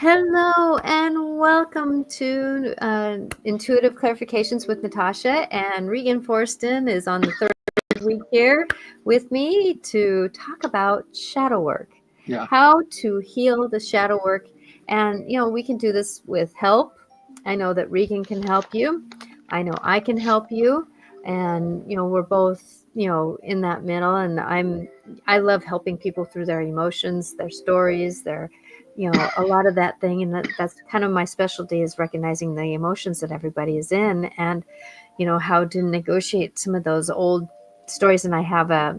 Hello and welcome to Intuitive Clarifications with Natasha. And Regan Forston is on the third week here with me to talk about shadow work, how to heal the shadow work. And, we can do this with help. I know that Regan can help you. I know I can help you. And, we're both, in that middle. And I love helping people through their emotions, their stories, a lot of that thing. And that's kind of my specialty, is recognizing the emotions that everybody is in, and how to negotiate some of those old stories. And I have a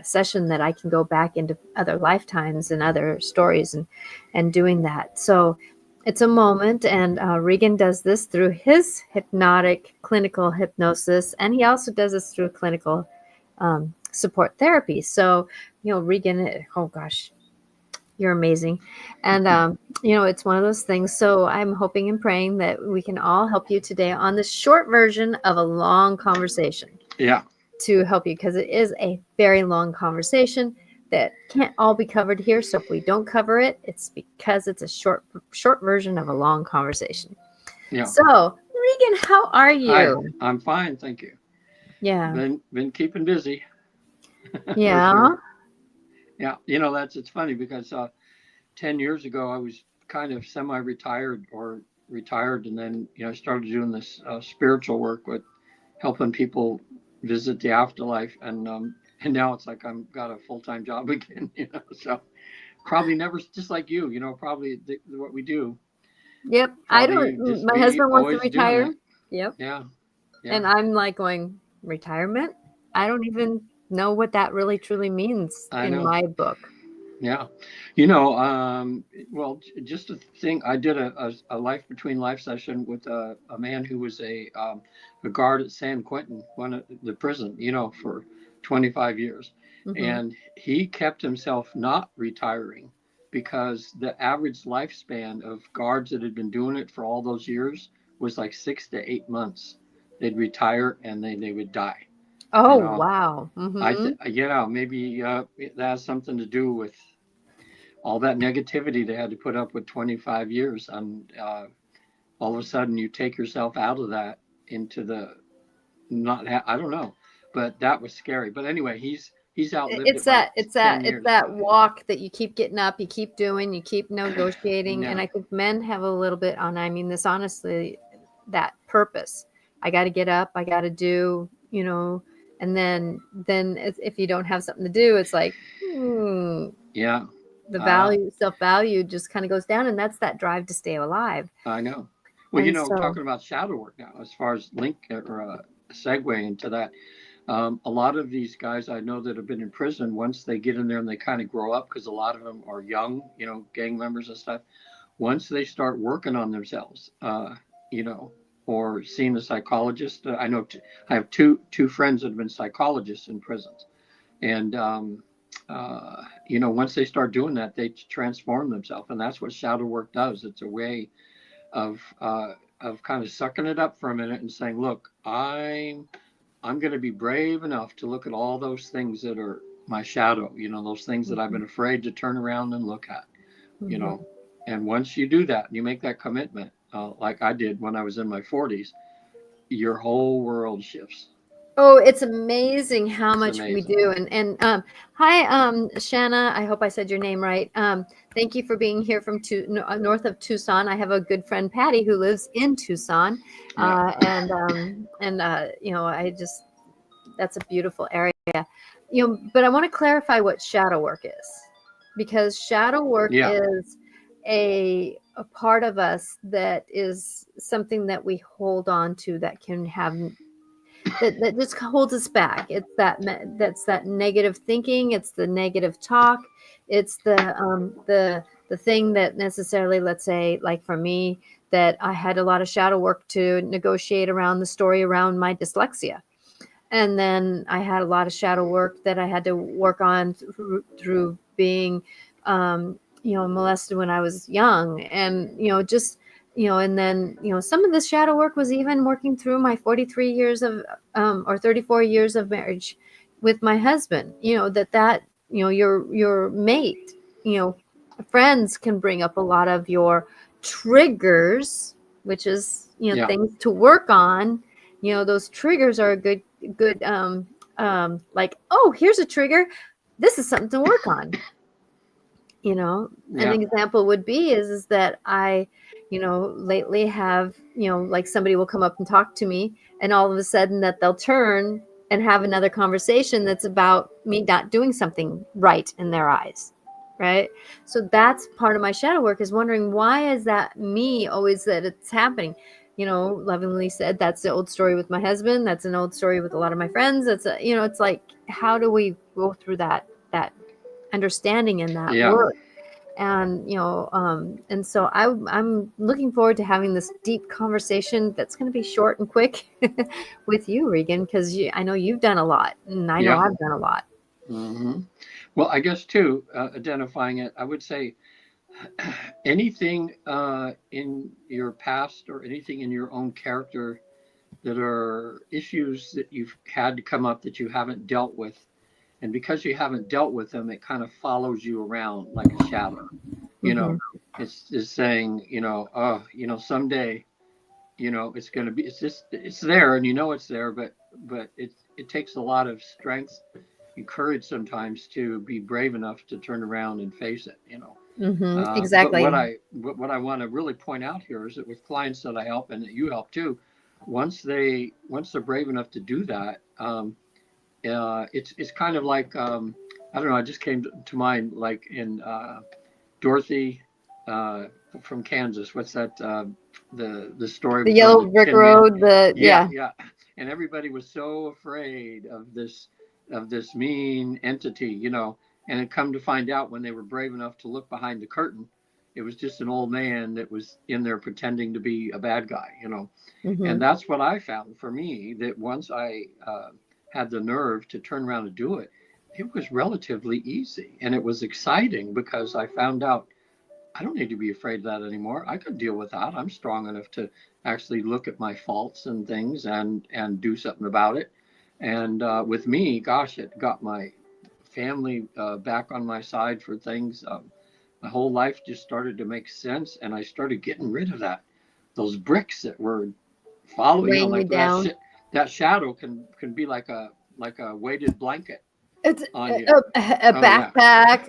session that I can go back into other lifetimes and other stories, and doing that. So it's a moment, and Regan does this through his hypnotic clinical hypnosis, and he also does this through clinical support therapy. So, Regan, oh gosh, you're amazing. And, it's one of those things. So I'm hoping and praying that we can all help you today on the short version of a long conversation. Yeah. To help you, because it is a very long conversation that can't all be covered here. So if we don't cover it, it's because it's a short version of a long conversation. Yeah. So, Regan, how are you? Hi, I'm fine, thank you. Yeah. Been keeping busy. Yeah. Sure. Yeah. It's funny because 10 years ago I was kind of semi-retired or retired, and then I started doing this spiritual work with helping people visit the afterlife, and now it's like I'm got a full-time job again. So probably never, just like probably what we do. Yep. I don't. My husband wants to retire. Yep. Yeah. And I'm like going, retirement? I don't even know what that really truly means in my book. Yeah. Well, just a thing, I did a life between life session with a man who was a guard at San Quentin, one of the prison, for 25 years. Mm-hmm. And he kept himself not retiring because the average lifespan of guards that had been doing it for all those years was like 6 to 8 months. They'd retire and then they would die. Oh, wow. Mm-hmm. Maybe that has something to do with all that negativity they had to put up with 25 years. And all of a sudden you take yourself out of that into the I don't know, but that was scary. But anyway, he's outlived it. It's that walk that you keep getting up, you keep doing, you keep negotiating. Yeah. And I think men have a little bit on, I mean this honestly, that purpose. I got to get up, I got to do, and then if you don't have something to do, it's like, yeah, the self-value just kind of goes down, and that's that drive to stay alive. I know. Well, talking about shadow work now, as far as link or segue into that, a lot of these guys I know that have been in prison, once they get in there and they kind of grow up, because a lot of them are young, gang members and stuff. Once they start working on themselves, or seeing a psychologist. I know I have two friends that have been psychologists in prisons, and once they start doing that, they transform themselves, and that's what shadow work does. It's a way of kind of sucking it up for a minute and saying, "Look, I'm going to be brave enough to look at all those things that are my shadow. Those things that I've been afraid to turn around and look at. And once you do that, and you make that commitment." Like I did when I was in my 40s, your whole world shifts. Oh, it's amazing how much we do. And hi, Shanna. I hope I said your name right. Thank you for being here from north of Tucson. I have a good friend, Patty, who lives in Tucson. Yeah. That's a beautiful area. But I want to clarify what shadow work is, because shadow work is a part of us that is something that we hold on to, that can have that just holds us back. It's that's that negative thinking, it's the negative talk, it's the thing that necessarily, let's say, like for me, that I had a lot of shadow work to negotiate around the story around my dyslexia. And then I had a lot of shadow work that I had to work on through being molested when I was young, and and then some of the shadow work was even working through my 43 years of or 34 years of marriage with my husband. Your mate friends can bring up a lot of your triggers, which is, Yeah. things to work on. Those triggers are a good like, oh, here's a trigger. This is something to work on. An Yeah. example would be is that I, lately have, like somebody will come up and talk to me, and all of a sudden that they'll turn and have another conversation that's about me not doing something right in their eyes. Right. So that's part of my shadow work, is wondering, why is that me always that it's happening? Lovingly said, that's the old story with my husband. That's an old story with a lot of my friends. It's like, how do we go through that understanding in that Yeah. work? And so I'm looking forward to having this deep conversation that's going to be short and quick with you, Regan, because I know you've done a lot, and I know Yeah. I've done a lot. Hmm. Well, I guess too, identifying it, I would say anything in your past or anything in your own character that are issues that you've had to come up that you haven't dealt with. And because you haven't dealt with them, it kind of follows you around like a shadow. You Mm-hmm. know, it's saying, oh, someday, it's going to be, it's there, and it's there, but it takes a lot of strength and courage sometimes to be brave enough to turn around and face it. Mm-hmm. But Exactly. what I want to really point out here is that with clients that I help and that you help too, once they're brave enough to do that, it's kind of like, I don't know. It just came to mind, like in Dorothy from Kansas. What's that? The story The with her and yellow the brick Tin Man. road, the Yeah, yeah. yeah. And everybody was so afraid of this mean entity. And it come to find out, when they were brave enough to look behind the curtain, it was just an old man that was in there pretending to be a bad guy. And Mm-hmm. that's what I found for me, that once I had the nerve to turn around and do it, it was relatively easy. And it was exciting because I found out I don't need to be afraid of that anymore. I could deal with that. I'm strong enough to actually look at my faults and things and do something about it. And with me, gosh, it got my family back on my side for things. My whole life just started to make sense, and I started getting rid of those bricks that were following. Weighing you Like that down. that shadow can be like a weighted blanket It's on you. a Oh yeah, backpack,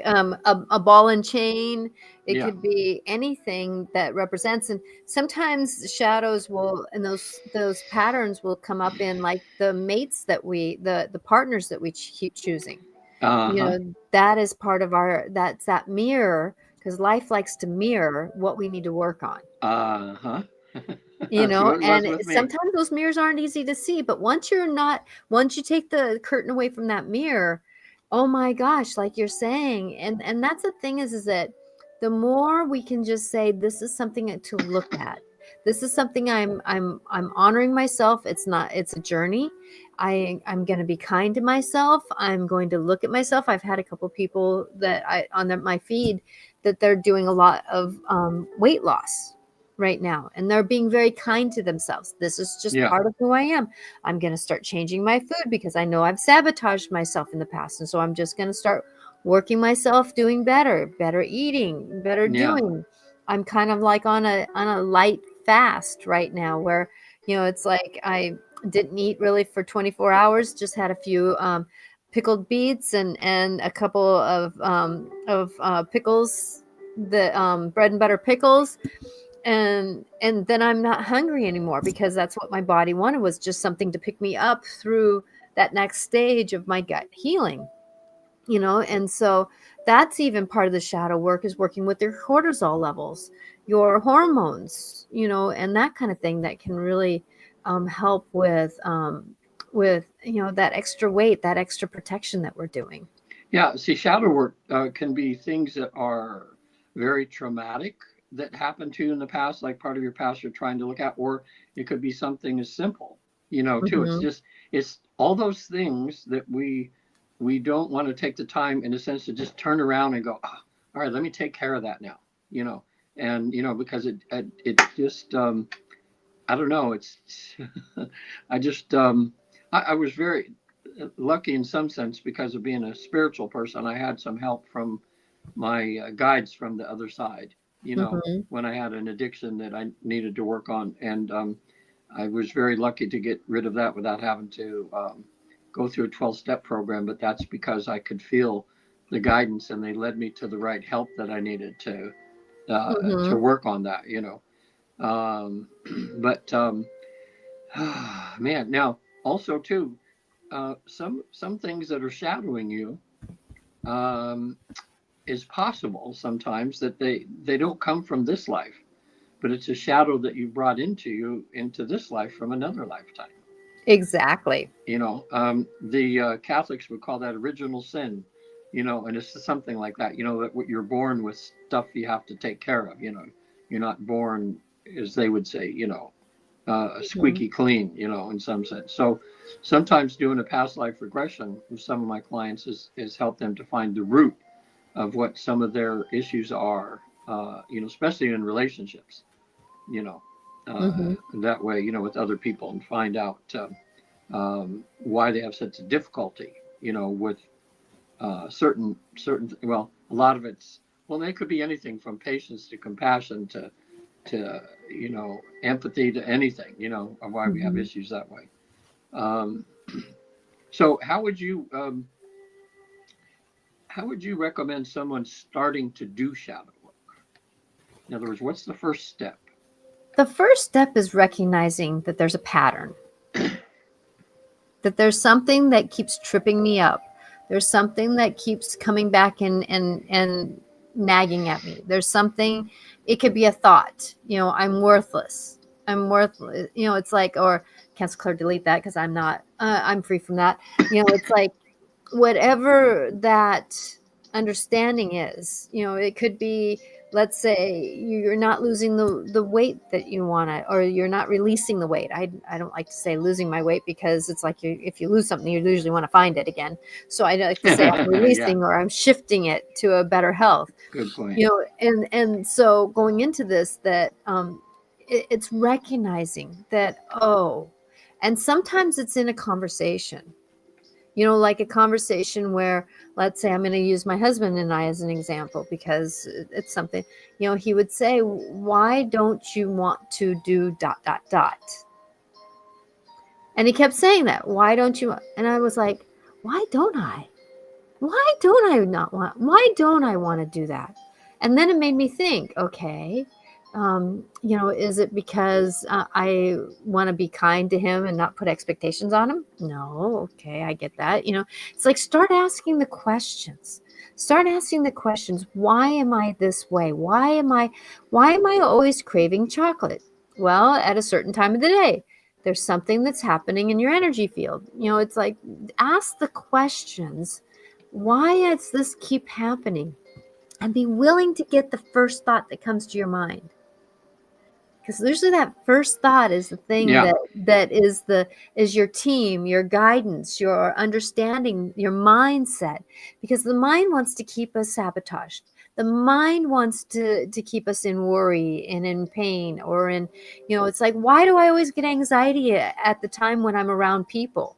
a ball and chain. It yeah. could be anything that represents. And sometimes shadows will, and those patterns will come up in, like, the mates the partners that we keep choosing. Uh huh. That is part of that's that mirror, because life likes to mirror what we need to work on. Uh huh. That's what it was And with me. sometimes those mirrors aren't easy to see, but once you take the curtain away from that mirror, oh my gosh, like you're saying, and that's the thing, is that the more we can just say, this is something to look at. This is something I'm honoring myself. It's a journey. I'm going to be kind to myself. I'm going to look at myself. I've had a couple people that my feed, that they're doing a lot of weight loss right now, and they're being very kind to themselves. This is just Yeah, part of who I am. I'm going to start changing my food, because I know I've sabotaged myself in the past, and so I'm just going to start working myself, doing better eating, better yeah. doing. I'm kind of like on a light fast right now, where it's like I didn't eat really for 24 hours, just had a few pickled beets and a couple of pickles, the bread and butter pickles, and then I'm not hungry anymore, because that's what my body wanted, was just something to pick me up through that next stage of my gut healing. And so that's even part of the shadow work, is working with your cortisol levels, your hormones, and that kind of thing, that can really help with that extra weight, that extra protection that we're doing. Yeah, see, shadow work can be things that are very traumatic that happened to you in the past, like part of your past you're trying to look at, or it could be something as simple, too. Hmm. It's all those things that we don't want to take the time, in a sense, to just turn around and go, oh, all right, let me take care of that now, and because it just I don't know, it's I just I was very lucky in some sense, because of being a spiritual person. I had some help from my guides from the other side, Mm-hmm. when I had an addiction that I needed to work on. And I was very lucky to get rid of that without having to go through a 12-step program. But that's because I could feel the guidance, and they led me to the right help that I needed to Mm-hmm. work on that, but man, now also too, some things that are shadowing you, um, is possible sometimes that they don't come from this life, but it's a shadow that you brought into this life from another lifetime. Exactly. The Catholics would call that original sin, and it's something like that. That what you're born with stuff you have to take care of. You're not born, as they would say, Mm-hmm. squeaky clean, in some sense. So sometimes doing a past life regression with some of my clients is help them to find the root of what some of their issues are, especially in relationships, you know, Mm-hmm. that way, with other people, and find out why they have such a difficulty, with well, a lot of it could be anything from patience to compassion to empathy to anything, of why we have Mm-hmm. issues that way. Um, so how would you recommend someone starting to do shadow work? In other words, what's the first step? The first step is recognizing that there's a pattern, that there's something that keeps tripping me up. There's something that keeps coming back and nagging at me. There's something, it could be a thought, I'm worthless. I'm worthless. It's like, or cancel, clear, delete that because I'm not, I'm free from that. It's like whatever that understanding is, it could be, let's say you're not losing the weight that you want to, or you're not releasing the weight. I don't like to say losing my weight because it's like if you lose something, you usually want to find it again. So I like to say I'm Yeah, releasing, or I'm shifting it to a better health. good point. And so going into this, that it's recognizing that, oh, and sometimes it's in a conversation, like a conversation where, let's say, I'm going to use my husband and I as an example because it's something, he would say, why don't you want to do dot, dot, dot? And he kept saying that, why don't you? And I was like, why don't I? Why don't I want to do that? And then it made me think, okay, is it because I want to be kind to him and not put expectations on him? No. Okay, I get that. It's like, start asking the questions. Start asking the questions. Why am I this way? Why am I always craving chocolate? Well, at a certain time of the day, there's something that's happening in your energy field. It's like, ask the questions. Why does this keep happening? And be willing to get the first thought that comes to your mind. Because usually that first thought is the thing Yeah, that is your team, your guidance, your understanding, your mindset. Because the mind wants to keep us sabotaged. The mind wants to keep us in worry and in pain, or in, it's like, why do I always get anxiety at the time when I'm around people?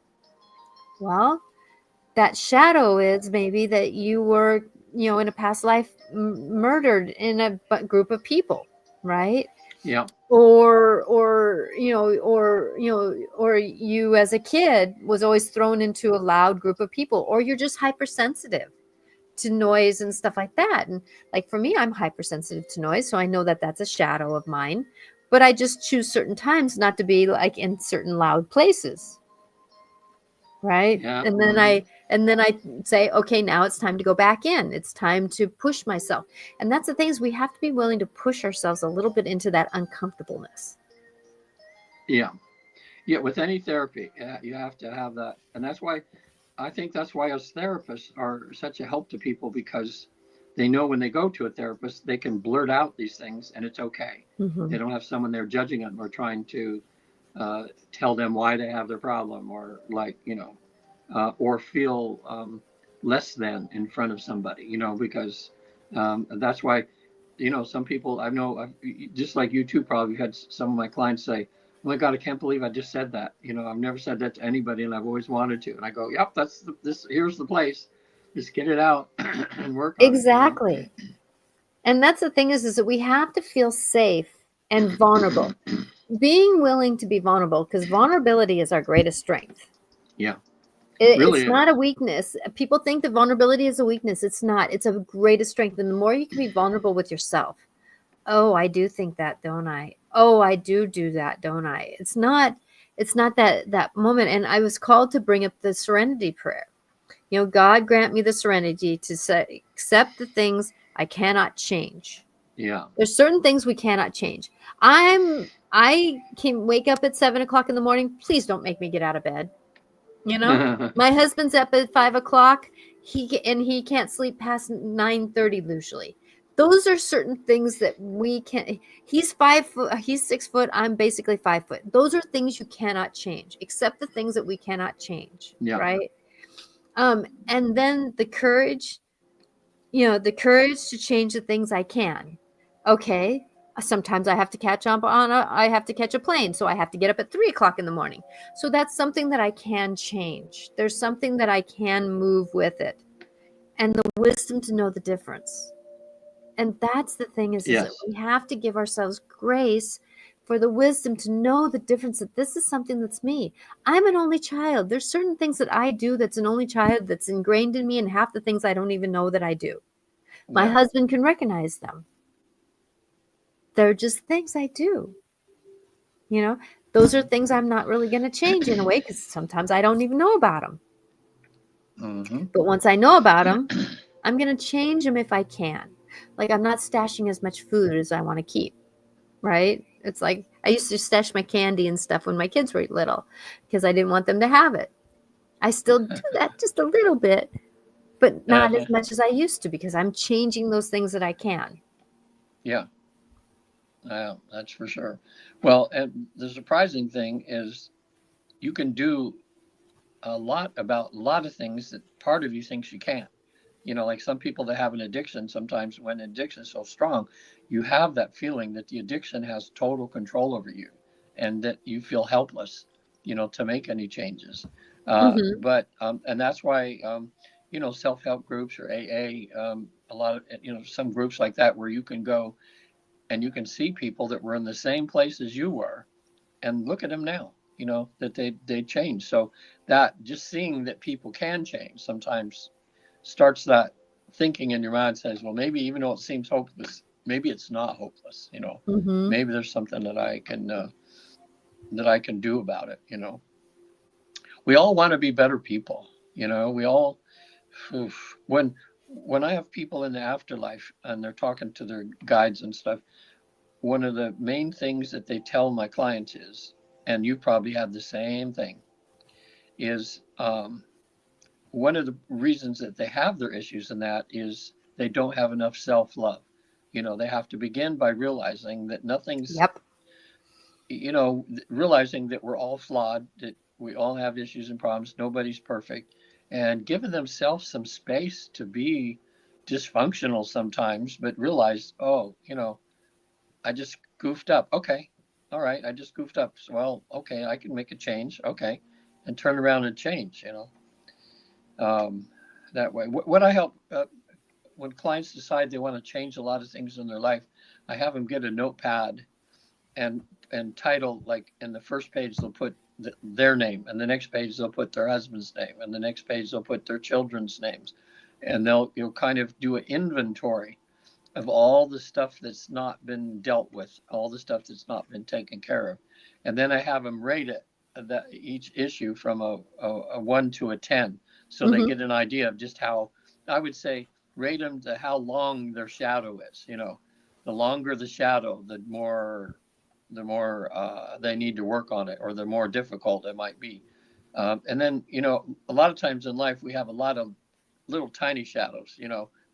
Well, that shadow is maybe that you were, in a past life, murdered in a group of people, right? yeah, Or you as a kid was always thrown into a loud group of people, or you're just hypersensitive to noise and stuff like that. And like for me, I'm hypersensitive to noise, so I know that that's a shadow of mine, but I just choose certain times not to be like in certain loud places, right? yeah. And then I say, okay, now it's time to go back in. It's time to push myself. And that's the thing, is we have to be willing to push ourselves a little bit into that uncomfortableness. Yeah. Yeah, with any therapy, you have to have that. And that's why us therapists are such a help to people, because they know when they go to a therapist, they can blurt out these things and it's okay. Mm-hmm. They don't have someone there judging them or trying to tell them why they have their problem, or or feel less than in front of somebody, because that's why, some people I know, just like you too, probably had some of my clients say, oh my God, I can't believe I just said that. I've never said that to anybody and I've always wanted to. And I go, yep, here's the place. Just get it out and work on it. Exactly. And that's the thing is that we have to feel safe and vulnerable. Being willing to be vulnerable, because vulnerability is our greatest strength. Yeah. Really It's not a weakness. People think that vulnerability is a weakness. It's not. It's a greatest strength. And the more you can be vulnerable with yourself. Oh, I do think that, don't I? Oh, I do that, don't I? It's not that moment. And I was called to bring up the serenity prayer. God grant me the serenity to say, accept the things I cannot change. Yeah. There's certain things we cannot change. I can wake up at 7:00 in the morning. Please don't make me get out of bed. My husband's up at 5:00. He can't sleep past 9:30 usually. Those are certain things that we can't. He's 5 foot. He's 6 foot. I'm basically 5 foot. Those are things you cannot change, except the things that we cannot change. Yeah. Right. And then the courage to change the things I can. Okay. Sometimes I have to catch a plane. So I have to get up at 3:00 in the morning. So that's something that I can change. There's something that I can move with it. And the wisdom to know the difference. And that's the thing is that we have to give ourselves grace for the wisdom to know the difference, that this is something that's me. I'm an only child. There's certain things that I do that's an only child that's ingrained in me, and half the things I don't even know that I do. My husband can recognize them. They're just things I do. Those are things I'm not really going to change in a way, because sometimes I don't even know about them. Mm-hmm. But once I know about them, I'm going to change them if I can. Like, I'm not stashing as much food as I want to keep, right? It's like I used to stash my candy and stuff when my kids were little because I didn't want them to have it. I still do that just a little bit, but not as much as I used to, because I'm changing those things that I can. Yeah. That's for sure. Well, and the surprising thing is you can do a lot about a lot of things that part of you thinks you can't. Like some people that have an addiction, sometimes when addiction is so strong, you have that feeling that the addiction has total control over you and that you feel helpless, to make any changes. But, and that's why, self-help groups or AA, a lot of, some groups like that where you can go and you can see people that were in the same place as you were and look at them now, that they changed. So that just seeing that people can change sometimes starts that thinking in your mind, says, well, maybe even though it seems hopeless, maybe it's not hopeless. Maybe there's something that I can do about it. We all want to be better people. We all, when I have people in the afterlife and they're talking to their guides and stuff, one of the main things that they tell my clients is, and you probably have the same thing, is one of the reasons that they have their issues in that is they don't have enough self-love. They have to begin by realizing that nothing's, realizing that we're all flawed, that we all have issues and problems, nobody's perfect, and giving themselves some space to be dysfunctional sometimes, but realize, oh, I just goofed up. Okay. All right. I just goofed up. So, well, okay, I can make a change. Okay. And turn around and change, that way. What I help when clients decide they want to change a lot of things in their life, I have them get a notepad and title, like in the first page, they'll put their name, and the next page they'll put their husband's name, and the next page they'll put their children's names. And you'll kind of do an inventory of all the stuff that's not been dealt with, all the stuff that's not been taken care of. And then I have them rate it, each issue from a 1 to a 10. So they get an idea of just how, I would say, rate them to how long their shadow is. The longer the shadow, the more they need to work on it, or the more difficult it might be. And then, a lot of times in life, we have a lot of little tiny shadows,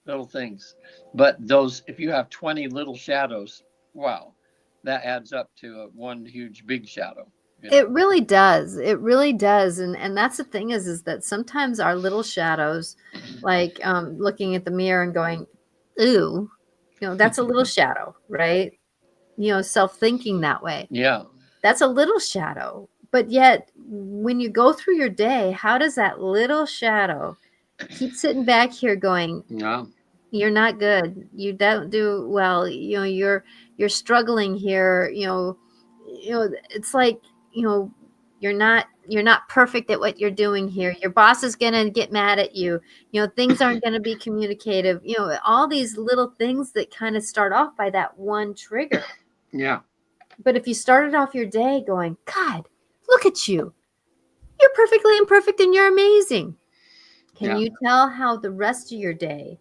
little things. But if you have 20 little shadows, wow, that adds up to one huge big shadow. It really does. It really does. And that's the thing is that sometimes our little shadows, like looking at the mirror and going, ooh, that's a little shadow, right? Self-thinking that way. Yeah. That's a little shadow. But yet, when you go through your day, how does that little shadow keep sitting back here going, Yeah. you're not good. You don't do well. You're struggling here. It's like, you know, you're not perfect at what you're doing here. Your boss is going to get mad at you. Things aren't going to be communicative. All these little things that kind of start off by that one trigger. Yeah. But if you started off your day going, God, look at you. You're perfectly imperfect and you're amazing. Can Yeah. you tell how the rest of your day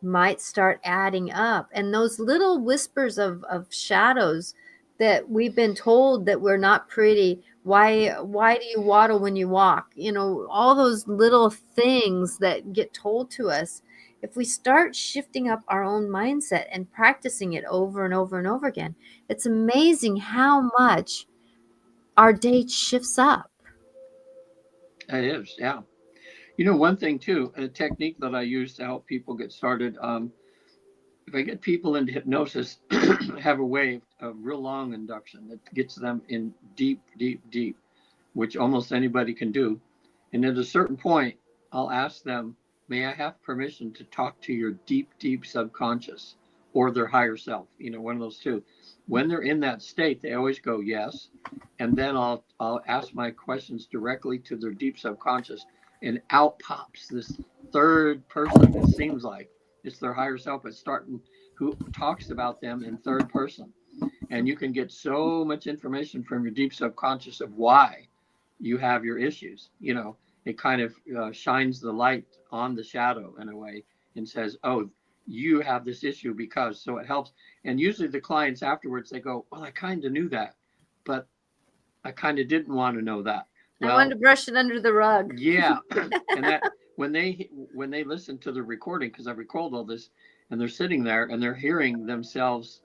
might start adding up? And those little whispers of shadows that we've been told that we're not pretty. Why do you waddle when you walk? All those little things that get told to us. If we start shifting up our own mindset and practicing it over and over and over again, it's amazing how much our day shifts up. It is. Yeah. One thing too, a technique that I use to help people get started. If I get people into hypnosis, I have a way of real long induction that gets them in deep, deep, deep, which almost anybody can do. And at a certain point, I'll ask them, may I have permission to talk to your deep, deep subconscious or their higher self? One of those two. When they're in that state, they always go yes. And then I'll ask my questions directly to their deep subconscious, and out pops this third person. It seems like it's their higher self, but starting who talks about them in third person. And you can get so much information from your deep subconscious of why you have your issues. It kind of shines the light on the shadow in a way and says, oh, you have this issue because, so it helps. And usually the clients afterwards, they go, well, I kind of knew that, but I kind of didn't want to know that. I wanted to brush it under the rug. Yeah. And that when they listen to the recording, because I record all this, and they're sitting there and they're hearing themselves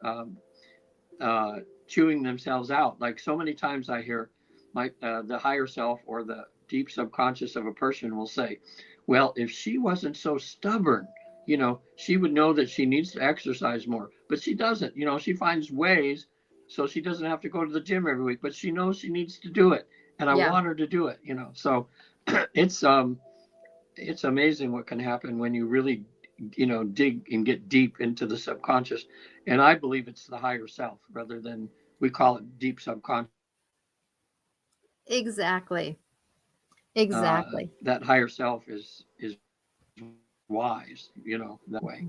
chewing themselves out. Like so many times I hear the higher self or the deep subconscious of a person will say, well, if she wasn't so stubborn, she would know that she needs to exercise more, but she doesn't. She finds ways so she doesn't have to go to the gym every week, but she knows she needs to do it, and I want her to do it. So it's amazing what can happen when you really dig and get deep into the subconscious. And I believe it's the higher self rather than, we call it deep subconscious. Exactly. Exactly. That higher self is wise, that way.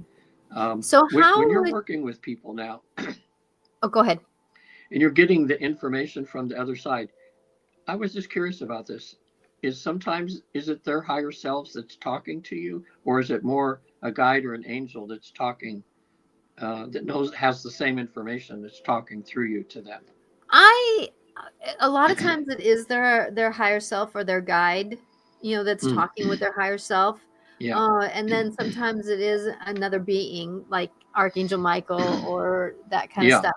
So When how you're would working with people now Oh, go ahead. and you're getting the information from the other side, I was just curious about this. Is it their higher selves that's talking to you, or is it more a guide or an angel that's talking, that has the same information that's talking through you to them? I A lot of times it is their higher self or their guide, that's Mm, talking with their higher self. yeah. And then sometimes it is another being like Archangel Michael or that kind of Yeah. stuff.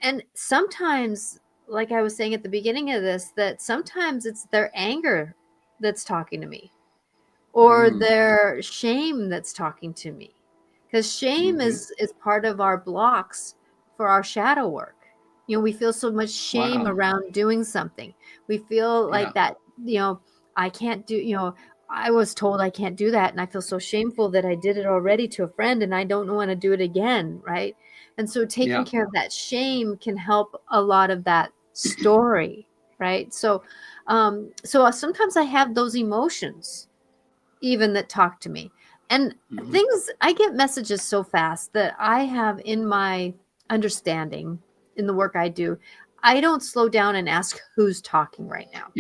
And sometimes, like I was saying at the beginning of this, that sometimes it's their anger that's talking to me or Mm, their shame that's talking to me. Because shame hmm. is part of our blocks for our shadow work. We feel so much shame Wow. around doing something. We feel Yeah. like that, I can't do, I was told I can't do that. And I feel so shameful that I did it already to a friend and I don't want to do it again. Right. And so taking Yeah. care of that shame can help a lot of that story. Right. So sometimes I have those emotions even that talk to me. And Hmm. things, I get messages so fast that I have in my understanding in the work I do, I don't slow down and ask who's talking right now.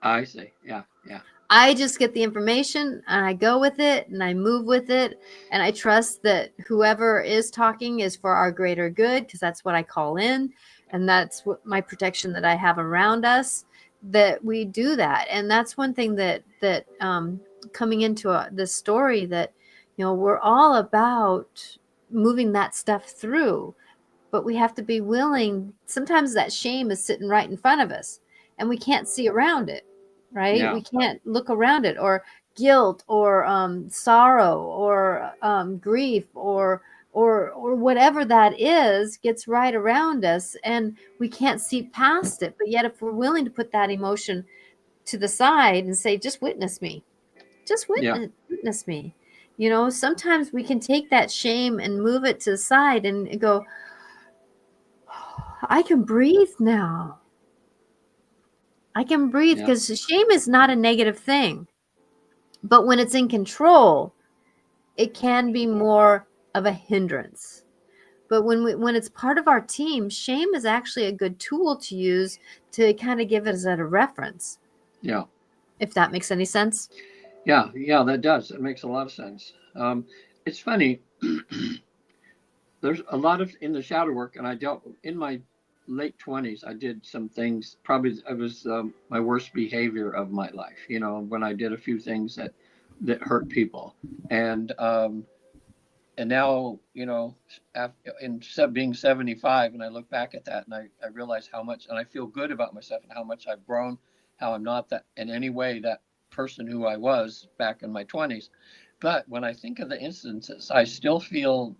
I say, yeah, yeah, I just get the information and I go with it and I move with it. And I trust that whoever is talking is for our greater good, because that's what I call in. And that's what my protection that I have around us, that we do that. And that's one thing that coming into this story that, we're all about moving that stuff through, but we have to be willing. Sometimes that shame is sitting right in front of us and we can't see around it, right? yeah, We can't look around it, or guilt or sorrow or grief or whatever that is gets right around us and we can't see past it. But yet if we're willing to put that emotion to the side and say, just witness me, Just Yeah. witness me. Sometimes we can take that shame and move it to the side and go, I can breathe now. I can breathe, Yeah. because shame is not a negative thing. But when it's in control, it can be more of a hindrance. But when it's part of our team, shame is actually a good tool to use to kind of give us a reference. Yeah. If that makes any sense. Yeah. Yeah. That does. It makes a lot of sense. It's funny. There's a lot of in the shadow work, and I dealt in my late 20s. I did some things. Probably it was my worst behavior of my life. When I did a few things that hurt people, and now being 75, and I look back at that, and I realize how much, and I feel good about myself and how much I've grown, how I'm not that in any way that person who I was back in my 20s. But when I think of the instances, I still feel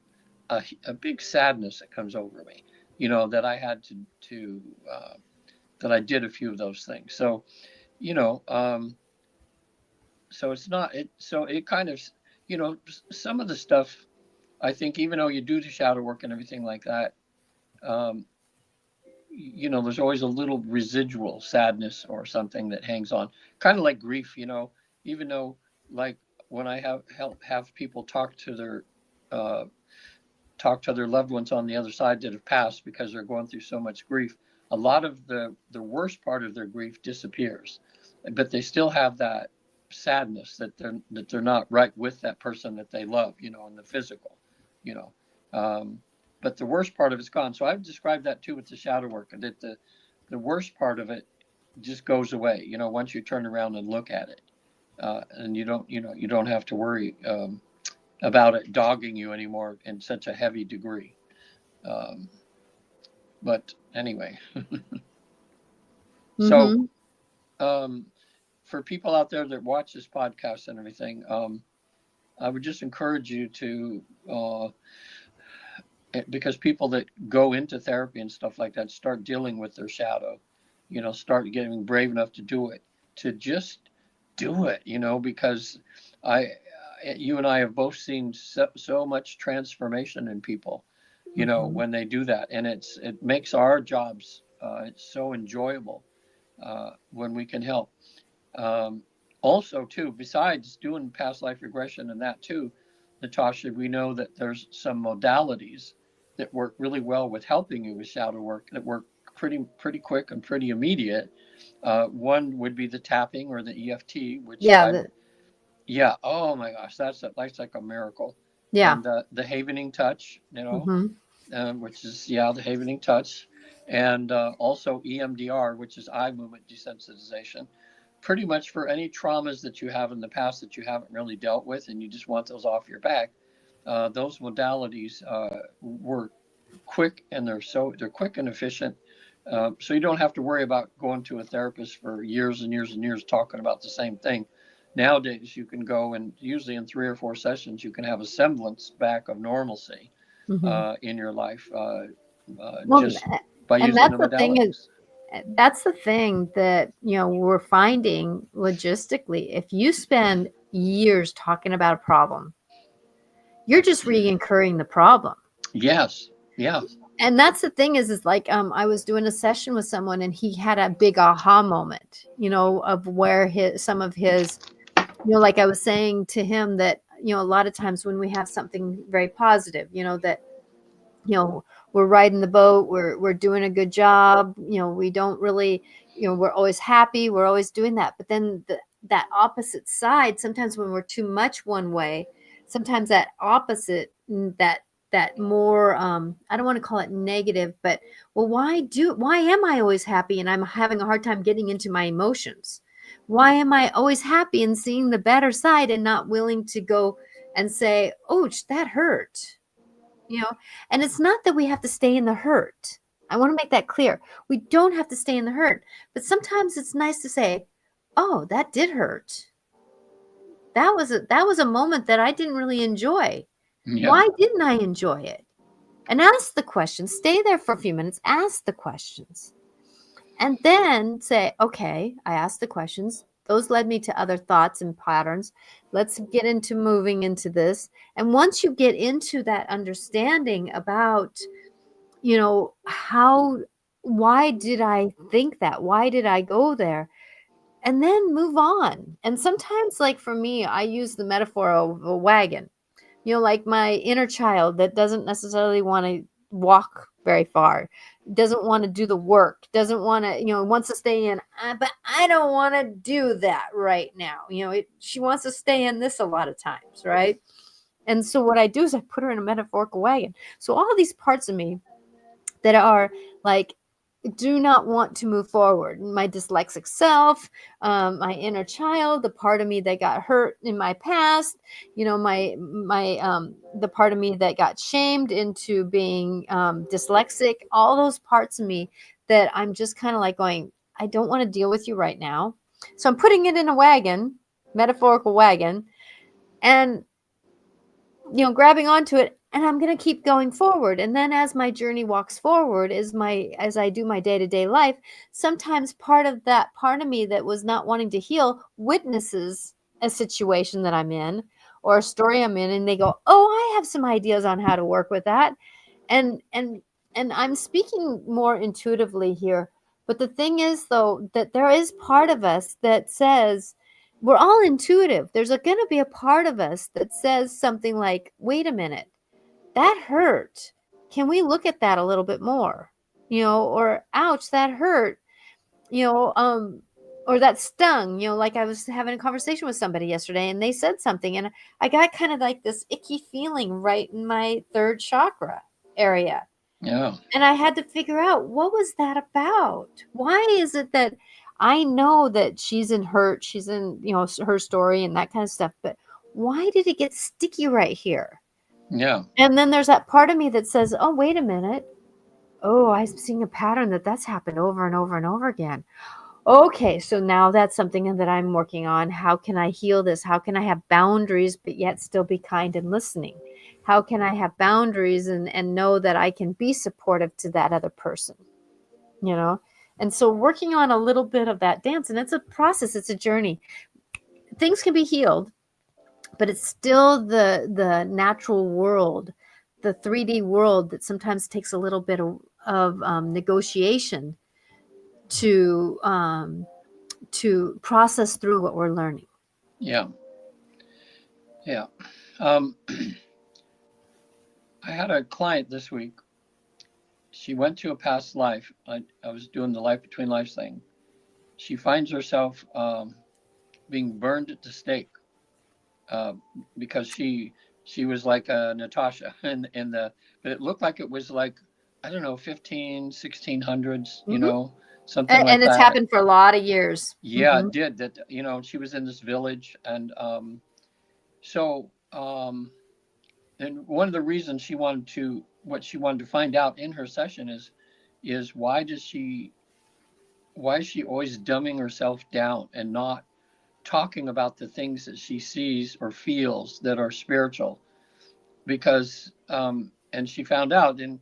a big sadness that comes over me, that I had to that I did a few of those things. So, you know, um, so it's not it. So it kind of, some of the stuff, I think, even though you do the shadow work and everything like that, um, there's always a little residual sadness or something that hangs on, kind of like grief. Even though, like, when I have people uh, talk to their loved ones on the other side that have passed because they're going through so much grief, a lot of the worst part of their grief disappears, but they still have that sadness that they're not right with that person that they love, in the physical, you know. Um, but the worst part of it's gone. So I've described that too with the shadow work, that the worst part of it just goes away, once you turn around and look at it, and you don't have to worry about it dogging you anymore in such a heavy degree. Um, but anyway, so Mm-hmm. um, for people out there that watch this podcast and everything, I would just encourage you to, because people that go into therapy and stuff like that start dealing with their shadow, start getting brave enough to do it, to just do it, because I, you and I have both seen so much transformation in people, Mm-hmm. when they do that, and it makes our jobs, it's so enjoyable when we can help. Um, Also, too, besides doing past life regression and that too, Natasha, we know that there's some modalities that work really well with helping you with shadow work, that work pretty quick and pretty immediate. One would be the tapping or the EFT, which Yeah. I yeah, oh my gosh, that's like a miracle. Yeah. And the havening touch, Mm-hmm. which is the havening touch, and also EMDR, which is eye movement desensitization, pretty much for any traumas that you have in the past that you haven't really dealt with and you just want those off your back. Those modalities were quick, and they're quick and efficient. So you don't have to worry about going to a therapist for years and years and years talking about the same thing. Nowadays, you can go, and usually in 3 or 4 sessions, you can have a semblance back of normalcy Mm-hmm. in your life, Well, just by and using the modalities. that's the thing that we're finding logistically. If you spend years talking about a problem, you're just re-incurring the problem. Yes, yeah, And that's the thing is like I was doing a session with someone, and he had a big aha moment, of where some of his, like I was saying to him that a lot of times when we have something very positive, that we're riding the boat, we're doing a good job, we don't really, we're always happy, we're always doing that. But then that opposite side, sometimes when we're too much one way, sometimes that opposite, that more, I don't want to call it negative, but well, why am I always happy and I'm having a hard time getting into my emotions? Why am I always happy and seeing the better side and not willing to go and say, ouch, that hurt? you know and it's not that we have to stay in the hurt. I want to make that clear. We don't have to stay in the hurt, but sometimes it's nice to say, oh, that did hurt. That was a moment that I didn't really enjoy. yeah, Why didn't I enjoy it? And ask the questions. Stay there for a few minutes, ask the questions, and then say, okay, I asked the questions, Those led me to other thoughts and patterns. Let's get into moving into this. And once you get into that understanding about, why did I think that? Why did I go there? And then move on. And sometimes, like for me, I use the metaphor of a wagon, like my inner child that doesn't necessarily want to walk very far, doesn't want to do the work, doesn't want to, wants to stay in, but I don't want to do that right now. She wants to stay in this a lot of times, right? And so what I do is I put her in a metaphorical wagon. So all these parts of me that are like, do not want to move forward. My dyslexic self, my inner child, the part of me that got hurt in my past, the part of me that got shamed into being dyslexic, all those parts of me that I'm just kind of like going, I don't want to deal with you right now. So I'm putting it in a wagon, metaphorical wagon, and grabbing onto it, and I'm going to keep going forward. And then as my journey walks forward, as I do my day-to-day life, sometimes part of me that was not wanting to heal witnesses a situation that I'm in or a story I'm in, and they go, oh, I have some ideas on how to work with that. And I'm speaking more intuitively here. But the thing is, though, that there is part of us that says, we're all intuitive. There's going to be a part of us that says something like, wait a minute, that hurt. Can we look at that a little bit more? Or ouch, that hurt, or that stung, like I was having a conversation with somebody yesterday and they said something and I got kind of like this icky feeling right in my third chakra area. Yeah. And I had to figure out, what was that about? Why is it that I know that she's in her story and that kind of stuff, but why did it get sticky right here? Yeah. And then there's that part of me that says, oh, wait a minute. Oh, I'm seeing a pattern that's happened over and over and over again. Okay, so now that's something that I'm working on. How can I heal this? How can I have boundaries, but yet still be kind and listening? How can I have boundaries and know that I can be supportive to that other person? And so working on a little bit of that dance, and it's a process, it's a journey. Things can be healed, but it's still the natural world, the 3D world that sometimes takes a little bit of negotiation to process through what we're learning. Yeah. Yeah. I had a client this week. She went to a past life. I was doing the life between lives thing. She finds herself being burned at the stake because she was like Natasha but it looked like it was like, I don't know, 1600s, something like that. And it's happened for a lot of years. Yeah, it did. That, she was in this village, and and one of the reasons what she wanted to find out in her session is why is she always dumbing herself down and not talking about the things that she sees or feels that are spiritual? Because and she found out, and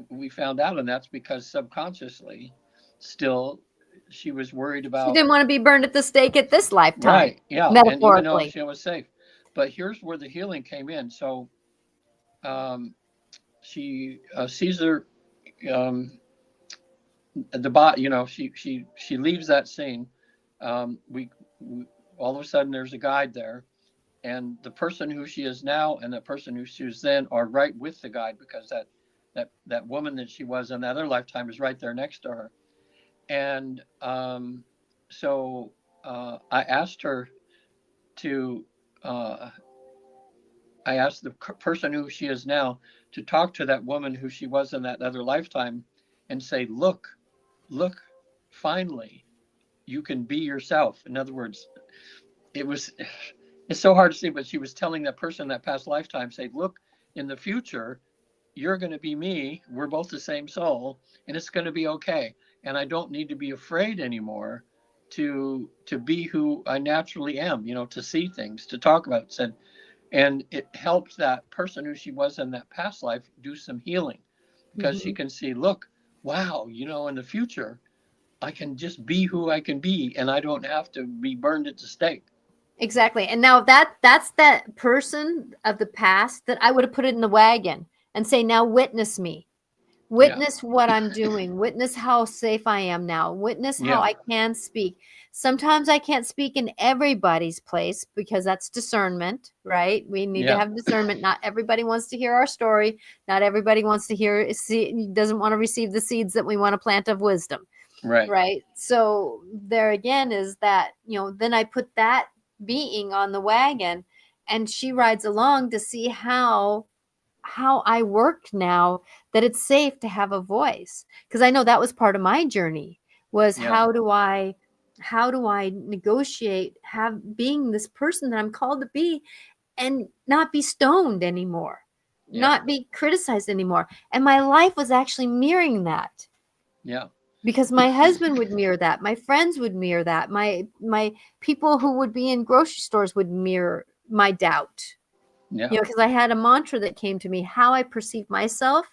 we found out, and that's because subconsciously still she was worried about, she didn't want to be burned at the stake at this lifetime, right? Yeah, metaphorically. And even though she was safe. But here's where the healing came in. So she sees her at the bottom. She leaves that scene. We all of a sudden there's a guide there, and the person who she is now and the person who she was then are right with the guide, because that woman that she was in that other lifetime is right there next to her. And so I asked her to I asked the person who she is now to talk to that woman who she was in that other lifetime and say, look, finally, you can be yourself. In other words, it's so hard to see, but she was telling that person that past lifetime, say, look, in the future, you're going to be me. We're both the same soul, and it's going to be okay. And I don't need to be afraid anymore to be who I naturally am, to see things, to talk about it. And it helps that person who she was in that past life do some healing, because she can see, look, wow, in the future, just be who I can be, and I don't have to be burned at the stake. Exactly. And now that's that person of the past that I would have put it in the wagon and say, now witness me. Yeah, Witness what I'm doing. Witness how safe I am now. Witness how yeah, I can speak. Sometimes I can't speak in everybody's place because that's discernment, right? We need to yeah, have discernment. Not everybody wants to hear our story. Not everybody wants to doesn't want to receive the seeds that we want to plant of wisdom, right. right? So there again is that, then I put that being on the wagon and she rides along to see how I work now that it's safe to have a voice. Because I know that was part of my journey was Yeah, how do I negotiate being this person that I'm called to be and not be stoned anymore, yeah, not be criticized anymore. And my life was actually mirroring that yeah, because my husband would mirror that, my friends would mirror that, my people who would be in grocery stores would mirror my doubt, yeah, because I had a mantra that came to me: how I perceive myself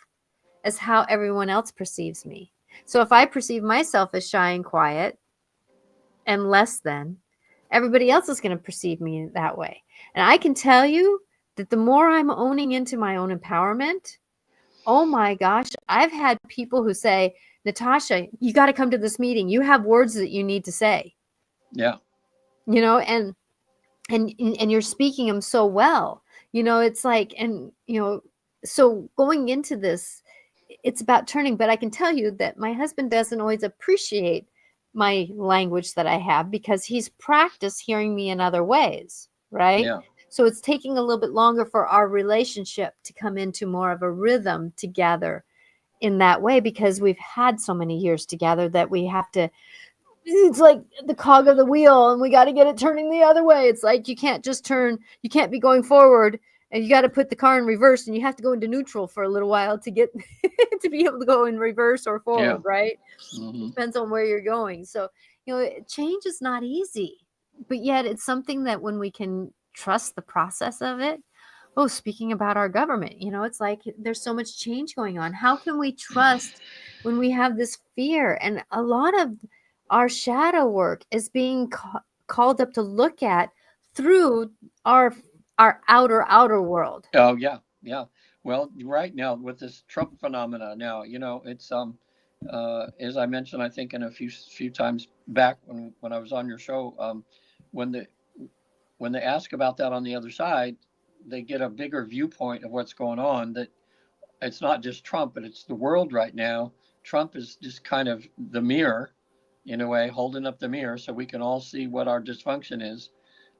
as how everyone else perceives me. So if I perceive myself as shy and quiet and less than, everybody else is going to perceive me that way. And I can tell you that the more I'm owning into my own empowerment, oh my gosh, I've had people who say, Natasha, you got to come to this meeting. You have words that you need to say, yeah, and you're speaking them so well. It's like, and so going into this, it's about turning. But I can tell you that my husband doesn't always appreciate my language that I have because he's practiced hearing me in other ways, right? yeah, So it's taking a little bit longer for our relationship to come into more of a rhythm together in that way, because we've had so many years together that we have to, it's like the cog of the wheel and we got to get it turning the other way. It's like you can't just turn, you can't be going forward, and you got to put the car in reverse, and you have to go into neutral for a little while to get to be able to go in reverse or yeah. forward, right? It Hmm. depends on where you're going. So change is not easy, but yet it's something that when we can trust the process of it. Oh, speaking about our government, it's like there's so much change going on. How can we trust when we have this fear? And a lot of our shadow work is being called up to look at through our outer world. Oh, yeah, yeah. Well, right now with this Trump phenomena, now it's as I mentioned, I think in a few times back when I was on your show, when the when they ask about that on the other side, they get a bigger viewpoint of what's going on. That it's not just Trump, but it's the world right now. Trump is just kind of the mirror, in a way, holding up the mirror so we can all see what our dysfunction is.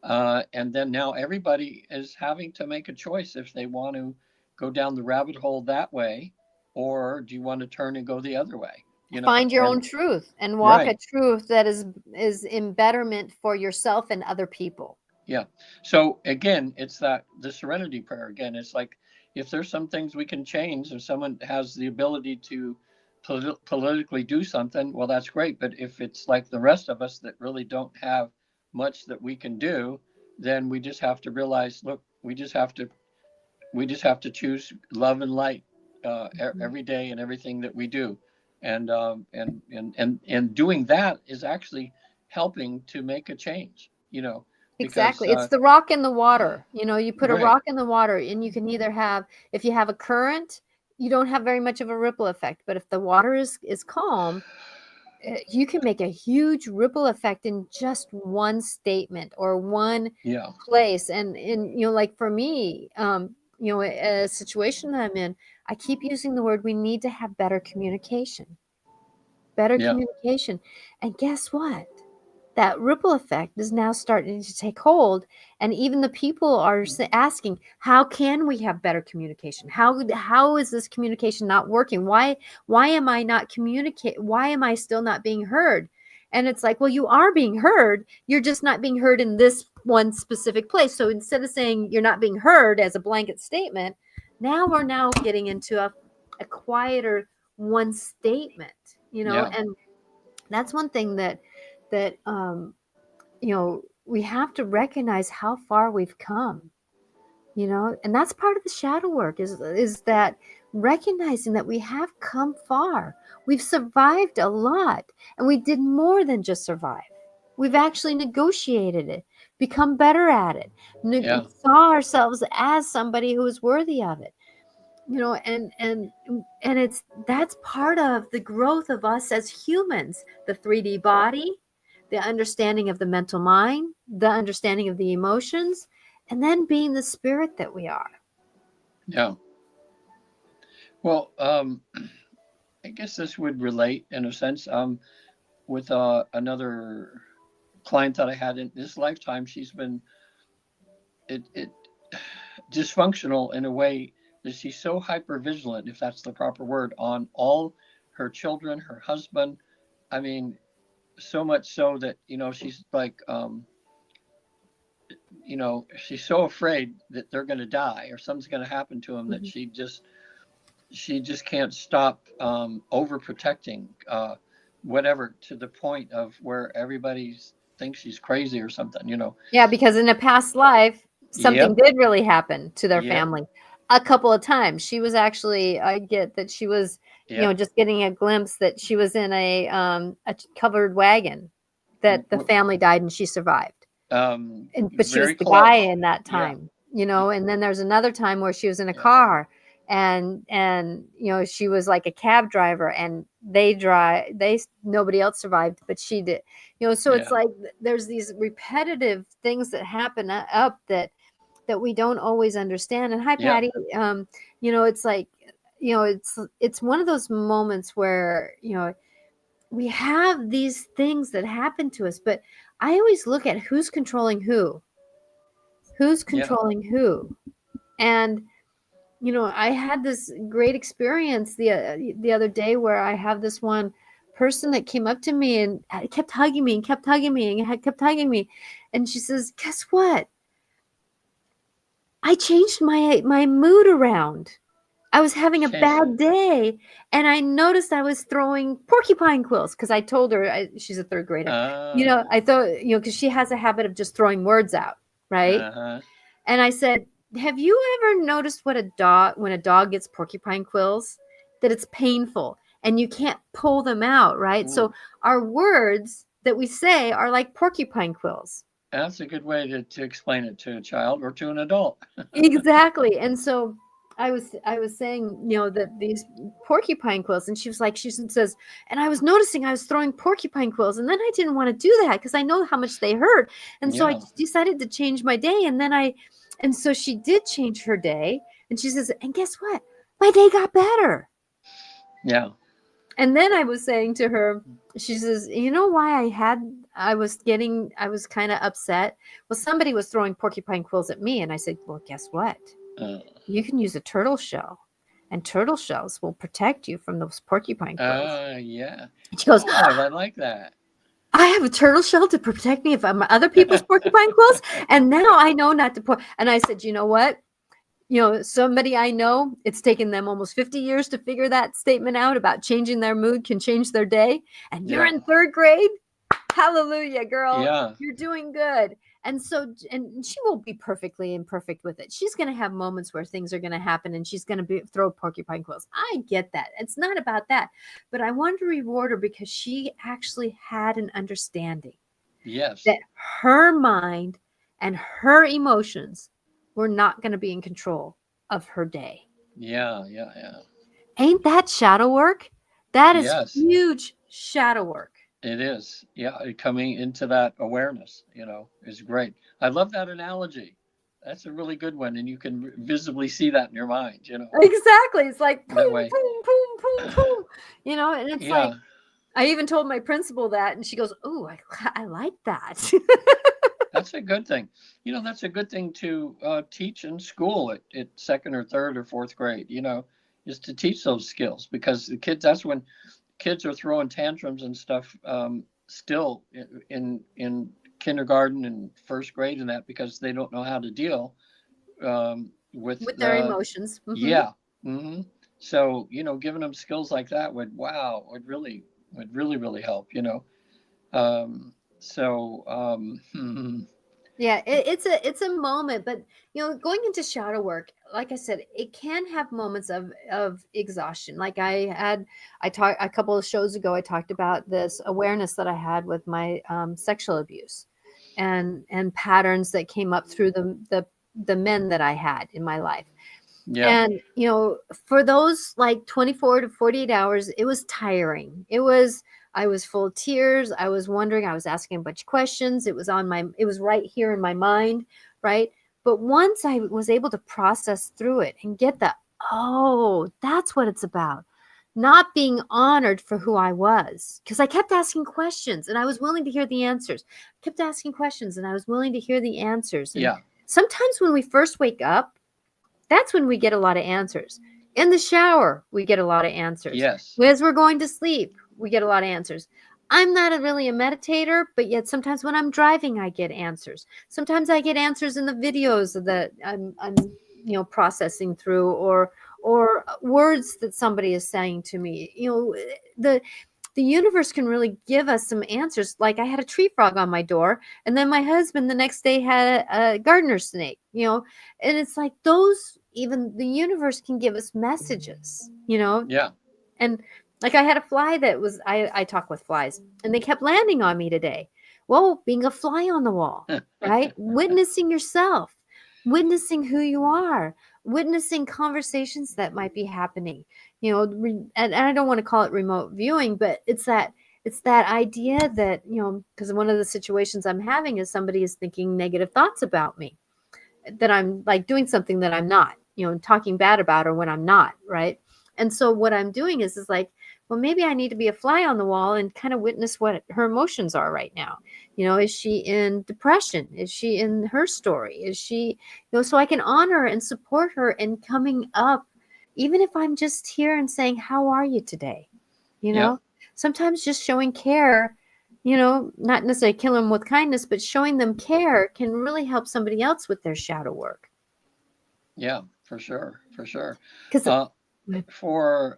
And then now everybody is having to make a choice if they want to go down the rabbit hole that way, or do you want to turn and go the other way? Find your And own truth and walk a right, truth that is in betterment for yourself and other people. yeah. So again, it's that the serenity prayer again. It's like if there's some things we can change, if someone has the ability to politically do something, well, that's great. But if it's like the rest of us that really don't have much that we can do, then we just have to realize, look, we just have to choose love and light Mhm. every day and everything that we do, and doing that is actually helping to make a change. Because Exactly. It's the rock in the water. You put a right, rock in the water and you can either have, if you have a current, you don't have very much of a ripple effect. But if the water is calm, you can make a huge ripple effect in just one statement or one yeah, place. And like for me, a situation that I'm in, I keep using the word, we need to have better communication. Better yeah, communication. And guess what? That ripple effect is now starting to take hold, and even the people are asking, how can we have better communication? How is this communication not working? Why am I not communicate? Why am I still not being heard? And it's like, well, you are being heard, you're just not being heard in this one specific place. So instead of saying you're not being heard as a blanket statement, we're getting into a quieter one statement, yeah, and that's one thing that we have to recognize how far we've come. And that's part of the shadow work is that recognizing that we have come far. We've survived a lot, and we did more than just survive. We've actually negotiated it, become better at it, Yeah. saw ourselves as somebody who is worthy of it. And it's that's part of the growth of us as humans, the 3D body, the understanding of the mental mind, the understanding of the emotions, and then being the spirit that we are. Yeah. Well, I guess this would relate in a sense with another client that I had in this lifetime. She's been it dysfunctional in a way that she's so hyper vigilant, if that's the proper word, on all her children, her husband. I mean, so much so that she's like she's so afraid that they're going to die or something's going to happen to them that Mhm. she just can't stop overprotecting whatever, to the point of where everybody thinks she's crazy or something. Yeah, because in a past life, something Yep. did really happen to their Yep. family a couple of times. She was actually, I get that she was, Yep. just getting a glimpse that she was in a covered wagon, that the family died and she survived. But she was Very the guy close. in that Yeah. time, and then there's another time where she was in a car, and she was like a cab driver, and nobody else survived, but she did. So it's Yeah. like there's these repetitive things that happen up that we don't always understand. And hi, Yeah. Patty. It's like, it's one of those moments where we have these things that happen to us, but I always look at who's controlling who's Yeah. controlling who. And I had this great experience the other day where I have this one person that came up to me and kept hugging me and kept hugging me and kept hugging me, and she says, guess what, I changed my mood around. I was having a Change. bad day, and I noticed I was throwing porcupine quills because I told her she's a third grader. Uh, I thought, because she has a habit of just throwing words out, right? uh-huh. And I said, have you ever noticed when a dog gets porcupine quills, that it's painful and you can't pull them out, right? Ooh, So our words that we say are like porcupine quills. that's a good way to explain it to a child or to an adult. Exactly. And so I was saying, that these porcupine quills, and she says, and I was noticing I was throwing porcupine quills, and then I didn't want to do that because I know how much they hurt. And so I Yeah. decided to change my day. And so she did change her day. And she says, and guess what? My day got better. Yeah. And then I was saying to her, she says, you know why I was kind of upset? Well, somebody was throwing porcupine quills at me. And I said, well, guess what? Uh, You can use a turtle shell, and turtle shells will protect you from those porcupine quills. yeah. And she goes, Oh, I like that. I have a turtle shell to protect me from other people's porcupine quills. And now I know not to put. And I said, you know what? Somebody I know, it's taken them almost 50 years to figure that statement out about changing their mood can change their day. And you're Yeah. in third grade. Hallelujah, girl. Yeah. You're doing good. And she won't be perfectly imperfect with it. She's going to have moments where things are going to happen and she's going to throw porcupine quills. I get that. It's not about that. But I want to reward her because she actually had an understanding Yes. that her mind and her emotions were not going to be in control of her day. Yeah. Yeah. Yeah. Ain't that shadow work? That is Yes, huge shadow work. it is. Yeah. Coming into that awareness, is great. I love that analogy. That's a really good one. And you can visibly see that in your mind. Exactly. It's like That boom, way. boom, boom, boom, boom. And it's like Yeah. I even told my principal that, and she goes, "Oh, I like that." That's a good thing. That's a good thing to teach in school at second or third or fourth grade, is to teach those skills, because that's when kids are throwing tantrums and stuff, still in kindergarten and first grade and that, because they don't know how to deal with With their emotions. yeah. hmm So, giving them skills like that would really, really help. Um, so, Yeah, it's a moment, but going into shadow work, like I said, it can have moments of exhaustion. Like I talked a couple of shows ago, I talked about this awareness that I had with my sexual abuse, and patterns that came up through the men that I had in my life. Yeah. And, for those like 24 to 48 hours, it was tiring. I was full of tears. I was wondering, I was asking a bunch of questions. It was right here in my mind. Right. But once I was able to process through it and get oh, that's what it's about. Not being honored for who I was. Because I kept asking questions and I was willing to hear the answers. I kept asking questions and I was willing to hear the answers. And Yeah. sometimes when we first wake up, that's when we get a lot of answers. In the shower, we get a lot of answers. Yes. As we're going to sleep, we get a lot of answers. I'm not really a meditator, but yet sometimes when I'm driving, I get answers. Sometimes I get answers in the videos that I'm processing through, or words that somebody is saying to me. The universe can really give us some answers. Like I had a tree frog on my door, and then my husband the next day had a gardener snake, and it's like even the universe can give us messages, Yeah. and like I had a fly that was, I talk with flies, and they kept landing on me today. Well, being a fly on the wall, right? Witnessing yourself, witnessing who you are, witnessing conversations that might be happening, and I don't want to call it remote viewing, but it's that idea that, because one of the situations I'm having is somebody is thinking negative thoughts about me, that I'm like doing something that I'm not, talking bad about her when I'm not, right? And so what I'm doing is like, well, maybe I need to be a fly on the wall and kind of witness what her emotions are right now. Is she in depression? Is she in her story? Is she, so I can honor and support her in coming up, even if I'm just here and saying, how are you today? Yeah. Sometimes just showing care, not necessarily kill them with kindness, but showing them care can really help somebody else with their shadow work. Yeah. For sure. For sure. Because For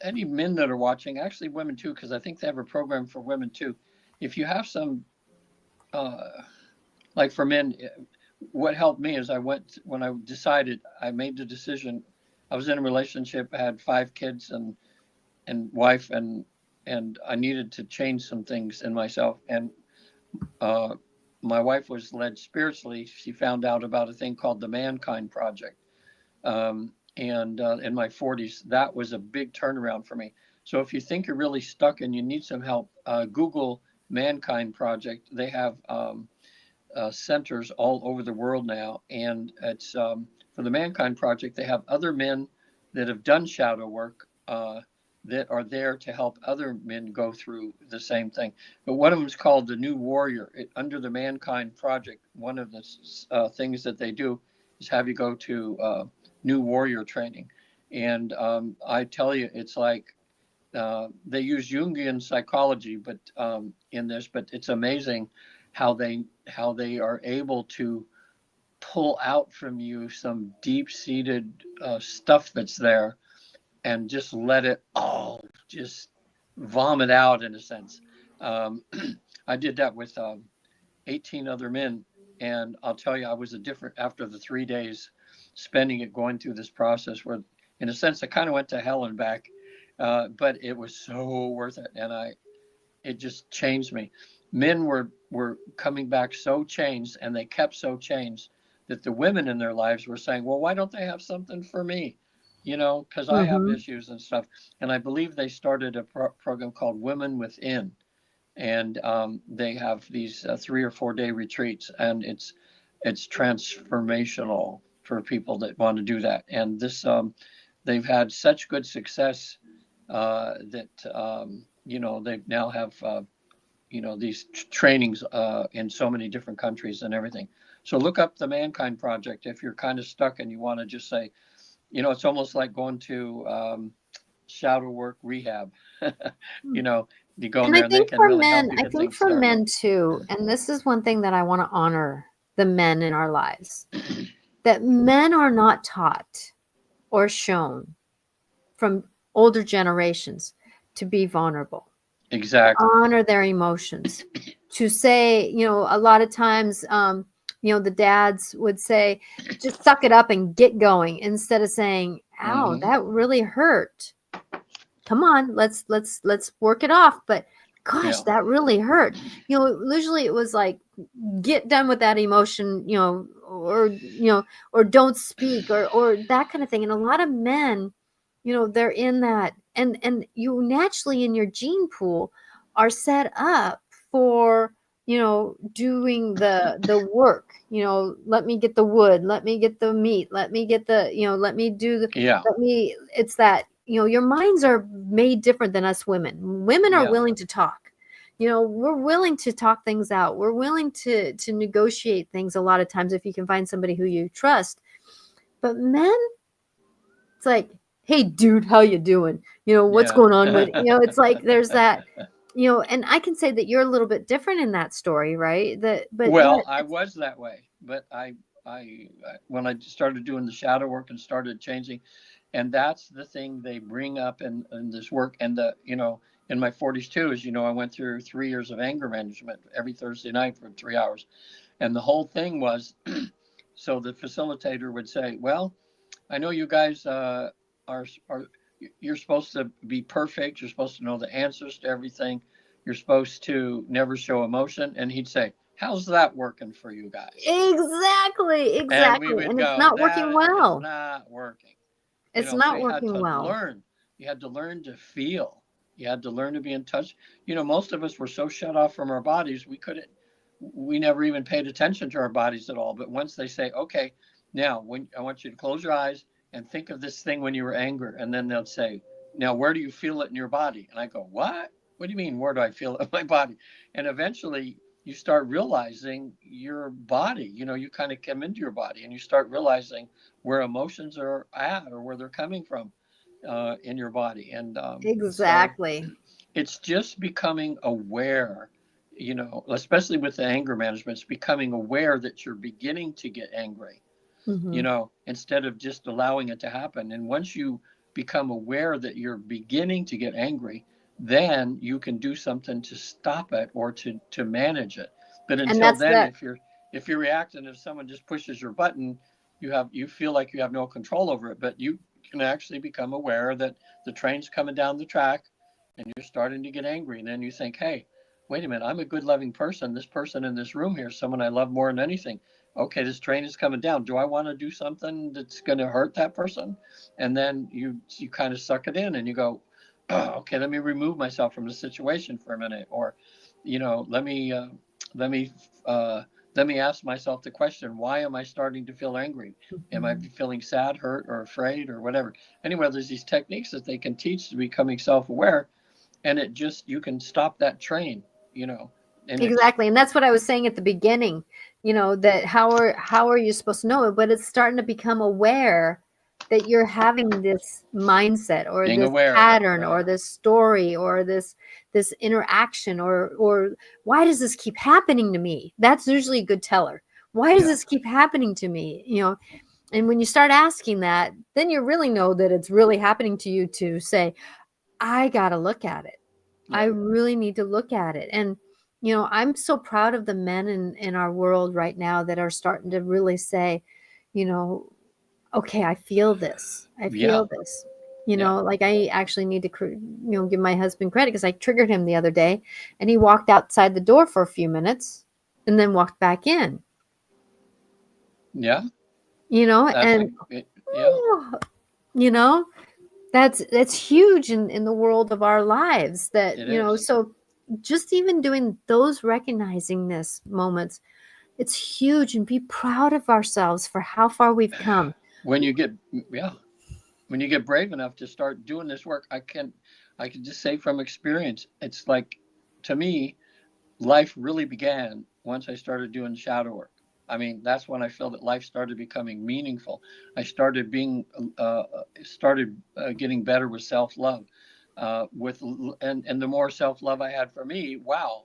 any men that are watching, actually women too, because I think they have a program for women too. If you have some, like for men, what helped me is when I made the decision. I was in a relationship, I had 5 kids and wife, and I needed to change some things in myself. And uh, my wife was led spiritually. She found out about a thing called the Mankind Project. And in my 40s, that was a big turnaround for me. So if you think you're really stuck and you need some help, Google Mankind Project. They have centers all over the world now, and it's for the Mankind Project. They have other men that have done shadow work that are there to help other men go through the same thing. But one of them is called the New Warrior. Under the Mankind Project, one of the things that they do is have you go to New Warrior training, and I tell you, it's like they use Jungian psychology, but in this, but it's amazing how they are able to pull out from you some deep-seated stuff that's there, and just let it all just vomit out in a sense. Um, I did that with 18 other men, and I'll tell you, I was a different after the 3 days spending it going through this process. Where, in a sense, I kind of went to hell and back, but it was so worth it, and it just changed me. Men were coming back so changed, and they kept so changed that the women in their lives were saying, "Well, why don't they have something for me?" Because I have issues and stuff. And I believe they started a program called Women Within, and they have these 3 or 4 day retreats, and it's transformational for people that want to do that. And this they've had such good success that they now have these trainings in so many different countries and everything. So look up the Mankind Project if you're kind of stuck and you want to just say, it's almost like going to shadow work rehab. you know, you go in And there and they can really help you I get think things for started. men too, and this is one thing that I want to honor the men in our lives, that men are not taught or shown from older generations to be vulnerable. Exactly. honor their emotions, to say, a lot of times, the dads would say, just suck it up and get going, instead of saying, ow, Hmm. that really hurt. Come on, let's work it off. But gosh, Yeah. that really hurt. Usually it was like, get done with that emotion, or don't speak, or that kind of thing. And a lot of men, they're in that, and you naturally in your gene pool are set up for, doing the work. Let me get the wood, let me get the meat, let me get the, let me do the, Yeah. it's that, your minds are made different than us women. Women are Yeah. willing to talk. We're willing to talk things out. We're willing to negotiate things a lot of times, if you can find somebody who you trust. But men, it's like, hey dude, how you doing? What's Yeah. going on with, it's like there's that, and I can say that you're a little bit different in that story, right? But Well, yet I was that way, but when I started doing the shadow work and started changing, and that's the thing they bring up in this work. And in my 40s too, is, I went through 3 years of anger management every Thursday night for 3 hours. And the whole thing was, so the facilitator would say, well, I know you guys are you're supposed to be perfect. You're supposed to know the answers to everything. You're supposed to never show emotion. And he'd say, how's that working for you guys? exactly, And we exactly, would and it's go, not working that is well. not working. It's So not you had working to well. learn. You had to learn to feel. You had to learn to be in touch. Most of us were so shut off from our bodies, we never even paid attention to our bodies at all. But once they say, okay, now when I want you to close your eyes and think of this thing when you were angry, and then they'll say, now where do you feel it in your body? And I go, what? What do you mean, where do I feel it in my body? And eventually you start realizing your body, you kind of come into your body and you start realizing where emotions are at or where they're coming from in your body. And so Exactly. it's just becoming aware, especially with the anger management, it's becoming aware that you're beginning to get angry, Hmm. instead of just allowing it to happen. And once you become aware that you're beginning to get angry, then you can do something to stop it or to manage it. But And until that's then, that. if you're reacting, if someone just pushes your button, you feel like you have no control over it. But you can actually become aware that the train's coming down the track and you're starting to get angry. And then you think, hey, wait a minute, I'm a good loving person. This person in this room here is someone I love more than anything. Okay, this train is coming down. Do I want to do something that's going to hurt that person? And then you kind of suck it in and you go, oh, okay, let me remove myself from the situation for a minute, or let me let me uh, let me ask myself the question: why am I starting to feel angry? Am I Mhm. feeling sad, hurt, or afraid, or whatever? Anyway, there's these techniques that they can teach to becoming self-aware, and you can stop that train, and it's Exactly. And that's what I was saying at the beginning, that how are you supposed to know it? But it's starting to become aware that you're having this mindset, or being this aware, pattern, or right? this story, or this interaction, or why does this keep happening to me? That's usually a good teller. Why does Yeah, this keep happening to me? And when you start asking that, then you really know that it's really happening to you, to say, I got to look at it. I yeah, really need to look at it. And, I'm so proud of the men in our world right now that are starting to really say, you know, okay, I feel this. I yeah, feel this. yeah. Like I actually need to, give my husband credit, because I triggered him the other day, and he walked outside the door for a few minutes and then walked back in, Yeah, that's and, yeah, oh, you know, that's huge in the world of our lives, that, it is. so just even doing those recognizing this moments, it's huge, and be proud of ourselves for how far we've come. When you get Yeah, when you get brave enough to start doing this work, I can just say from experience, it's like, to me, life really began once I started doing shadow work. I mean, that's when I feel that life started becoming meaningful. I started getting better with self love, and the more self love I had for me, wow,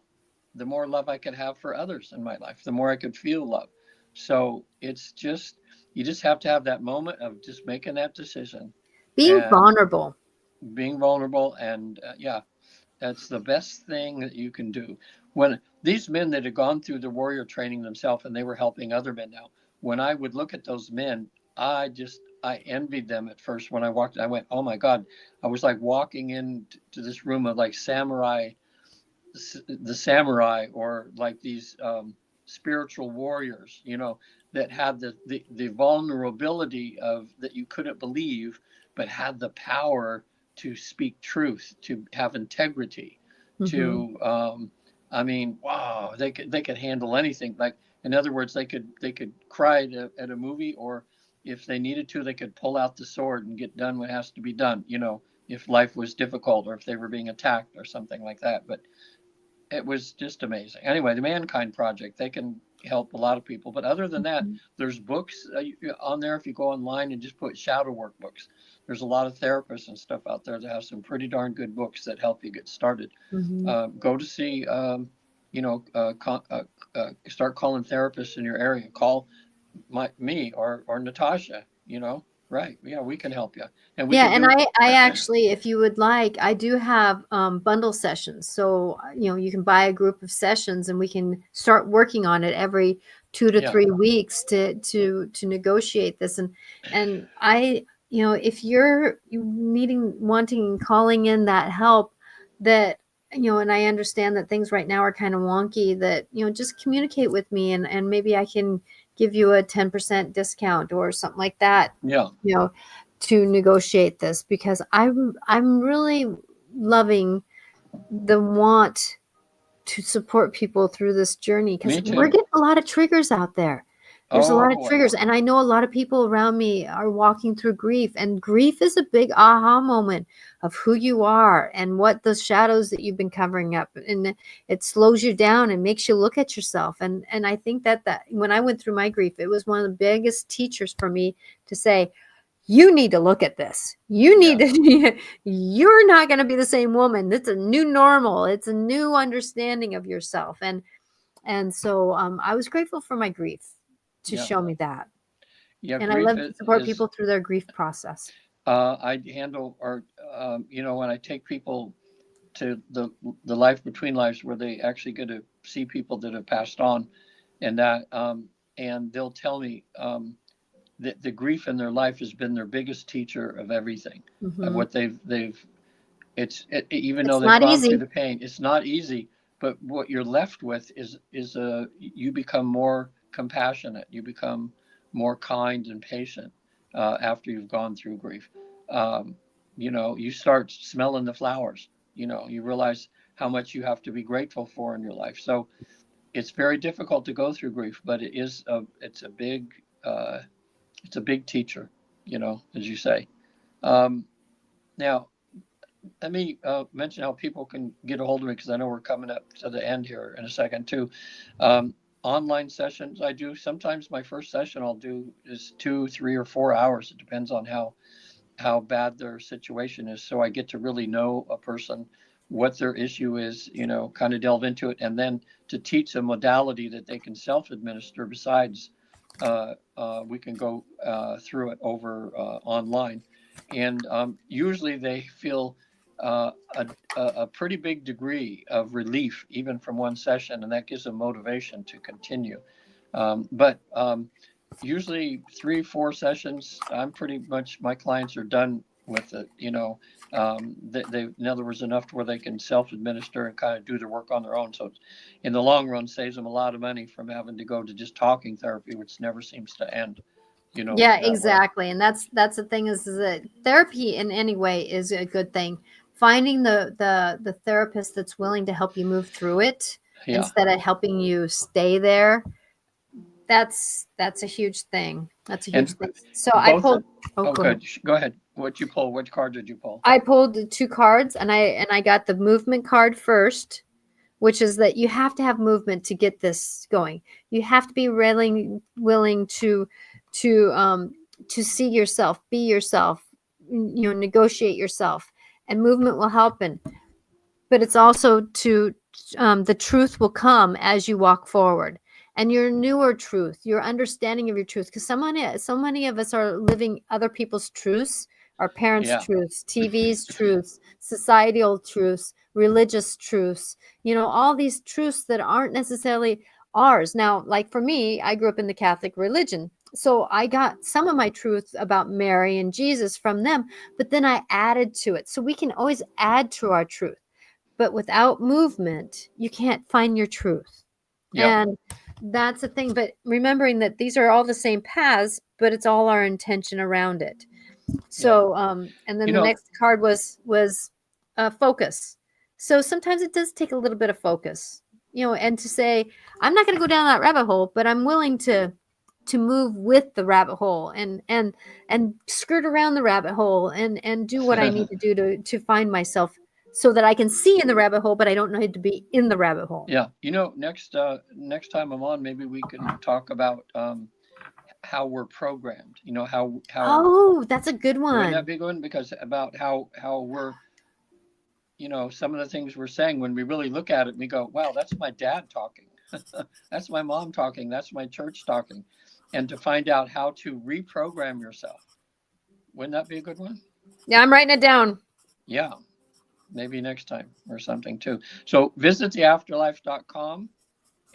the more love I could have for others in my life, the more I could feel love. So it's just, you just have to have that moment of just making that decision Being and vulnerable. being vulnerable, and yeah, That's the best thing that you can do. When these men that had gone through the warrior training themselves and they were helping other men now, when I would look at those men, I envied them at first. When I walked, I went, oh my God. I was like walking into this room of like the samurai, or like these spiritual warriors, that had the vulnerability of that you couldn't believe, but had the power to speak truth, to have integrity, to I mean, wow, they could handle anything. Like, in other words, they could cry at a movie, or if they needed to, they could pull out the sword and get done what has to be done. If life was difficult, or if they were being attacked or something like that. But it was just amazing. Anyway, the Mankind Project, they can help a lot of people. But other than that, there's books on there. If you go online and just put shadow work books, there's a lot of therapists and stuff out there that have some pretty darn good books that help you get started. Go to see, start calling therapists in your area. Call me or Natasha, right. Yeah, we can help you. And we Yeah, can and do it. I actually, if you would like, I do have bundle sessions. So, you can buy a group of sessions and we can start working on it every 2 to Yeah. 3 weeks to negotiate this. And I, if you're wanting, calling in that help, that, and I understand that things right now are kind of wonky, that, just communicate with me and maybe I can give you a 10% discount or something like that. Yeah. To negotiate this, because I'm really loving the want to support people through this journey, because Me we're too. getting a lot of triggers out there. There's a Oh lot of boy. triggers, and I know a lot of people around me are walking through grief, and grief is a big aha moment of who you are and what those shadows that you've been covering up, and it slows you down and makes you look at yourself. And I think that when I went through my grief, it was one of the biggest teachers for me to say, you need to look at this. You need to, you're not going to be the same woman. It's a new normal. It's a new understanding of yourself. And so I was grateful for my grief to show me that. Yeah, And I grief love to support people through their grief process. I handle, or when I take people to the life between lives, where they actually get to see people that have passed on, and that and they'll tell me that the grief in their life has been their biggest teacher of everything. Of what they've even though they've gone through the pain, it's not easy. But what you're left with is you become more compassionate, you become more kind and patient after you've gone through grief. You start smelling the flowers. You realize how much you have to be grateful for in your life. So it's very difficult to go through grief, but it's a big teacher, as you say. Now, let me mention how people can get a hold of me, because I know we're coming up to the end here in a second too. Online sessions I do. Sometimes my first session I'll do is 2, 3, or 4 hours. It depends on how bad their situation is. So I get to really know a person, what their issue is, kind of delve into it, and then to teach a modality that they can self-administer besides we can go through it over online. And usually they feel a pretty big degree of relief, even from one session, and that gives them motivation to continue. But usually 3, 4 sessions, I'm pretty much, my clients are done with it. They in other words, enough to where they can self-administer and kind of do their work on their own. So in the long run, saves them a lot of money from having to go to just talking therapy, which never seems to end. Yeah, exactly. And that's the thing, is that therapy in any way is a good thing. Finding the therapist that's willing to help you move through it instead of helping you stay there, that's a huge thing. That's a huge thing. So I pulled. Good. Go ahead. What you pull? Which card did you pull? I pulled 2 cards, and I got the movement card first, which is that you have to have movement to get this going. You have to be willing to see yourself, be yourself, negotiate yourself, and movement will help. But it's also the truth will come as you walk forward, and your newer truth, your understanding of your truth, because so many of us are living other people's truths our parents' Yeah. truths, TV's truths, societal truths, religious truths, all these truths that aren't necessarily ours. Now, like for me, I grew up in the Catholic religion. So I got some of my truth about Mary and Jesus from them, but then I added to it. So we can always add to our truth, but without movement, you can't find your truth. Yeah. And that's the thing. But remembering that these are all the same paths, but it's all our intention around it. So, and then You the know, next card was focus. So sometimes it does take a little bit of focus, and to say, I'm not going to go down that rabbit hole, but I'm willing to move with the rabbit hole and skirt around the rabbit hole and do what I need to do to find myself so that I can see in the rabbit hole, but I don't need to be in the rabbit hole. yeah. Next time I'm on, maybe we can talk about how we're programmed. How Oh, that's a good one. Wouldn't that be good? Because about how we're, some of the things we're saying, when we really look at it, we go, wow, that's my dad talking. That's my mom talking. That's my church talking. And to find out how to reprogram yourself. Wouldn't that be a good one? Yeah, I'm writing it down. Yeah, maybe next time or something too. So visit theafterlife.com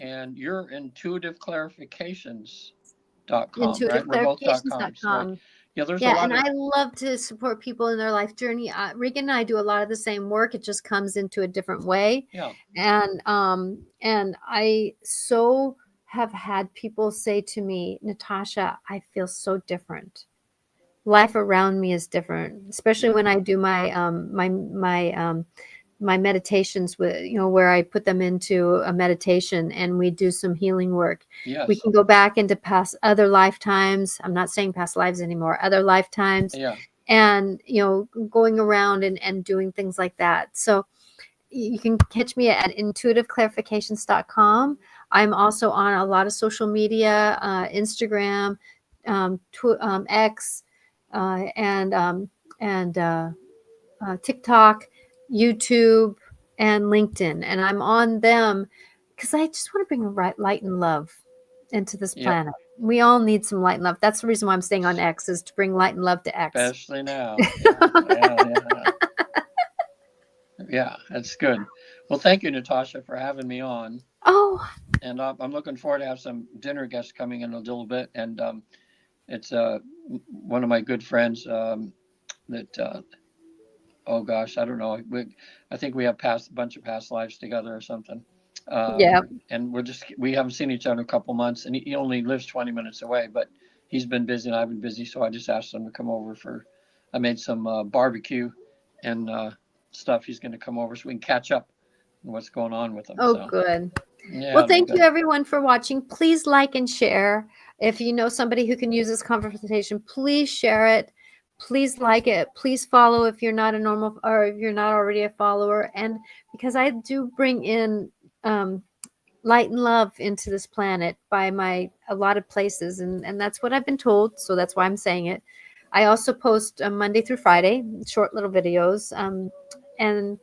and you're intuitiveclarifications.com, right? We're both .com. So, yeah, there's a lot and of... I love to support people in their life journey. Regan and I do a lot of the same work. It just comes into a different way. Yeah. And I so have had people say to me, Natasha, I feel so different. Life around me is different, especially when I do my my meditations with, where I put them into a meditation and we do some healing work. Yes. We can go back into other lifetimes. I'm not saying past lives anymore, other lifetimes. Yeah. And, going around and doing things like that. So you can catch me at intuitiveclarifications.com. I'm also on a lot of social media, Instagram, X, and TikTok, YouTube, and LinkedIn. And I'm on them because I just want to bring light and love into this planet. We all need some light and love. That's the reason why I'm staying on X, is to bring light and love to X. Especially now. Yeah. Yeah, that's good. Well, thank you, Natasha, for having me on. Oh. And I'm looking forward to have some dinner guests coming in a little bit. And it's one of my good friends that, oh gosh, I don't know. I think we have a bunch of past lives together or something. And we haven't seen each other in a couple months, and he only lives 20 minutes away, but he's been busy and I've been busy. So I just asked him to come over I made some barbecue and stuff. He's going to come over so we can catch up on what's going on with him. Oh, good. Yeah, well, thank you everyone for watching. Please like and share. If you know somebody who can use this conversation, please share it. Please like it. Please follow if you're not a normal, or if you're not already a follower. And because I do bring in light and love into this planet by a lot of places, and that's what I've been told. So that's why I'm saying it. I also post Monday through Friday, short little videos. And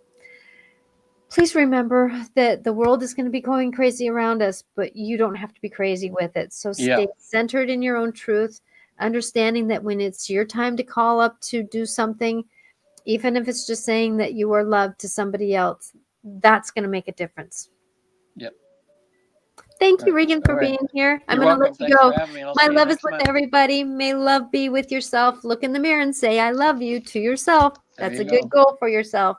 please remember that the world is going to be going crazy around us, but you don't have to be crazy with it. So stay centered in your own truth, understanding that when it's your time to call up to do something, even if it's just saying that you are loved to somebody else, that's going to make a difference. Yep. Thank you, Regan, for being here. I'm going to let you go. My love is with everybody. May love be with yourself. Look in the mirror and say, I love you to yourself. That's a good goal for yourself.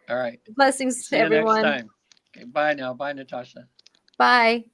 All right. Blessings to everyone. Next time. Okay, bye now. Bye, Natasha. Bye.